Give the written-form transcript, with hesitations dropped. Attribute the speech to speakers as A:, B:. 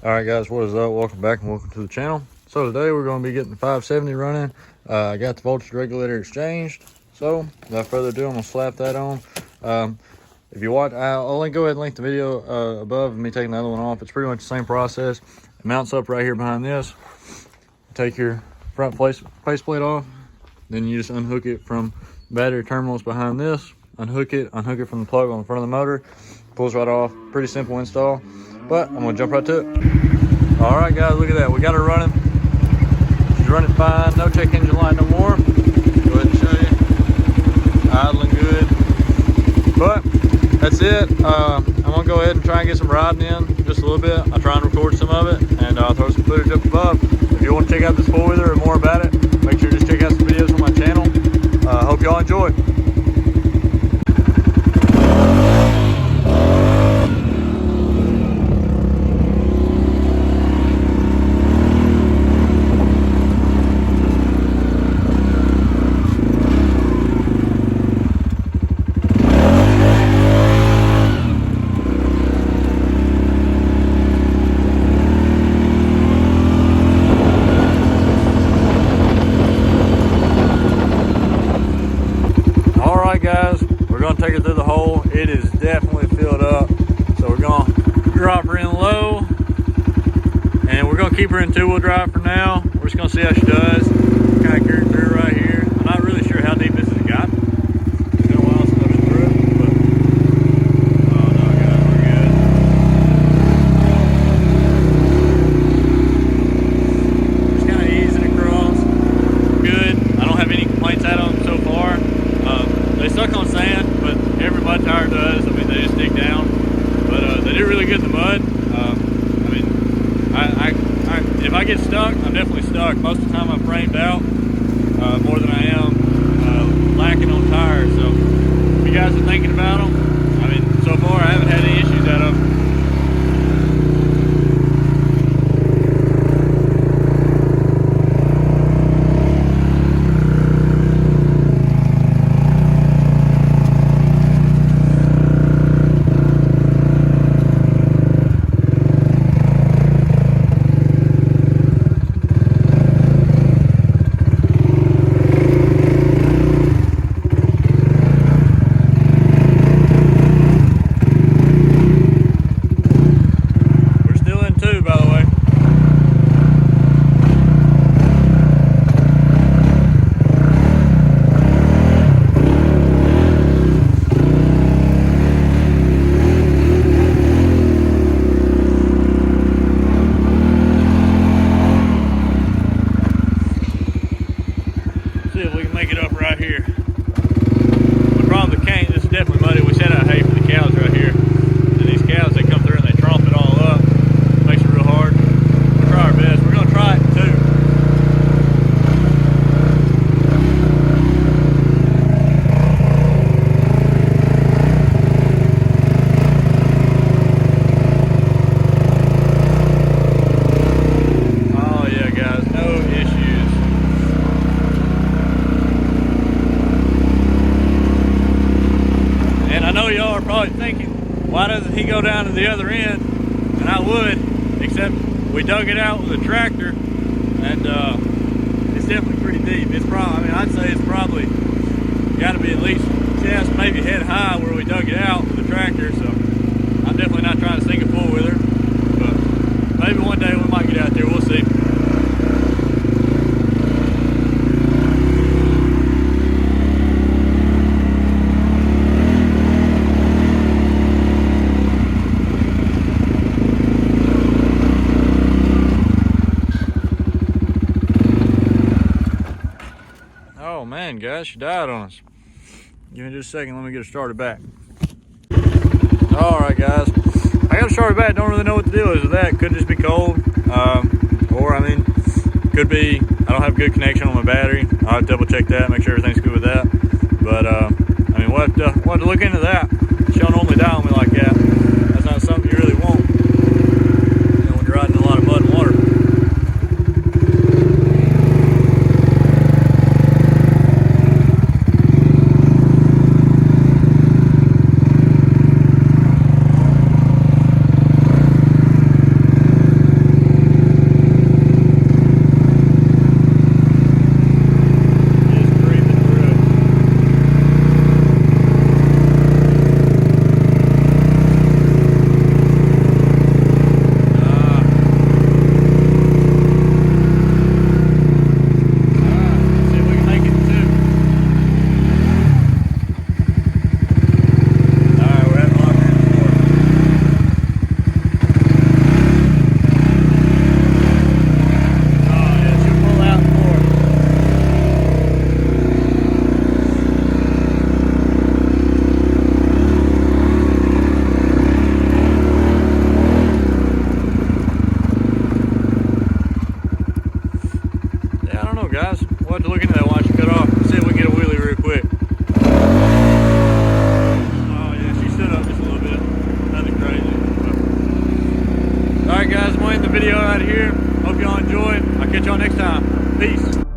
A: All right, guys, what is up? Welcome back and welcome to the channel. So today we're going to be getting the 570 running. I got the voltage regulator exchanged. So without further ado, I'm going to slap that on. If you watch, I'll go ahead and link the video above of me taking the other one off. It's pretty much the same process. It mounts up right here behind this. Take your front faceplate off. Then you just unhook it from battery terminals behind this. Unhook it from the plug on the front of the motor. Pulls right off. Pretty simple install. But I'm going to jump right to it. All right, guys, look at that. We got her running. She's running fine. No check engine light no more. Go ahead and show you. Idling good. But that's it. I'm going to go ahead and try and get some riding in just a little bit. I'll try and record some of it, and I'll throw some footage up above. If you want to check out this four-wheeler or more about it, make sure to just check out some videos on my channel. Hope y'all enjoy. Guys, we're going to take her through the hole. It is definitely filled up, so we're going to drop her in low, and we're going to keep her in two-wheel drive for now. We're just going to see how she does. Kind of carry through right here. I'm not really sure how deep this has got. It's been a while since I've been through it, but oh no, guys, we're good. Just kind of easing across. Good. I don't have any complaints out of them so far. They suck on sand, but every mud tire does. I mean, they just dig down. But they do really good in the mud. I mean, if I get stuck, I'm definitely stuck. Most of the time I'm framed out more than I am lacking on tires. So if you guys are thinking about them, I mean, so far I haven't had any issues out of them. See if we can make it up right here. We probably can't. This is definitely muddy. We set out hay for the cows right here. And these cows, they come through and they tromp it all up. Makes it real hard. We'll try our best. We're going to try it too. Oh yeah, guys. No issues. And I know y'all are probably thinking, why doesn't he go down to the other end? And I would, except we dug it out with a tractor, and it's definitely pretty deep. It's probably, I mean, I'd say it's probably got to be at least chest, maybe head high where we dug it out with the tractor. So I'm definitely not trying to sink a four-wheeler, but maybe one day we might get out there. We'll see. Oh man, guys, she died on us. Give me just a second, let me get her started back. All right, guys, I got her started back. Don't really know what the deal is with that. Could just be cold, or I mean, could be I don't have good connection on my battery. I'll double check that, make sure everything's good with that. But I mean, we'll have to look into that. She don't normally die on me like that. That's not something you really want, you know, when you're riding in a lot of mud and water. Catch y'all next time. Peace.